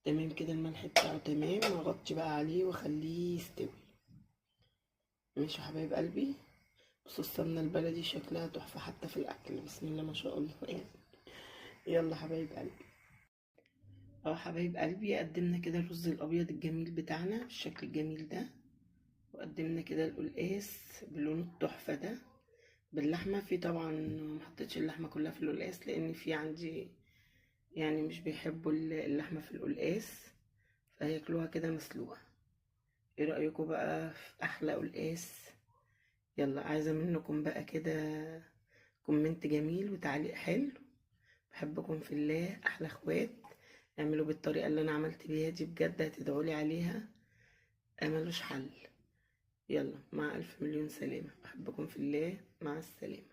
تمام كده، الملح بتاعه تمام. هغطي بقى عليه واخليه يستوي. ماشي يا حبايب قلبي. بصوا السمنه البلدي شكلها تحفه حتى في الاكل، بسم الله ما شاء الله يعني. يلا حبايب قلبي. حبايب قلبي، قدمنا كده الرز الابيض الجميل بتاعنا بالشكل الجميل ده، وقدمنا كده القلقاس بلون التحفه ده باللحمه. في طبعا محطتش اللحمه كلها في القلقاس لان في عندي يعني مش بيحبوا اللحمه في القلقاس، فهياكلوها كده مسلوقه. ايه رايكم بقى في احلى قلقاس؟ يلا عايزه منكم بقى كده كومنت جميل وتعليق حلو. بحبكم في الله، احلى اخوات. اعملوا بالطريقه اللي انا عملت بيها دي، بجد هتدعولي عليها ملوش حل. يلا مع الف مليون سلامه، بحبكم في الله، مع السلامه.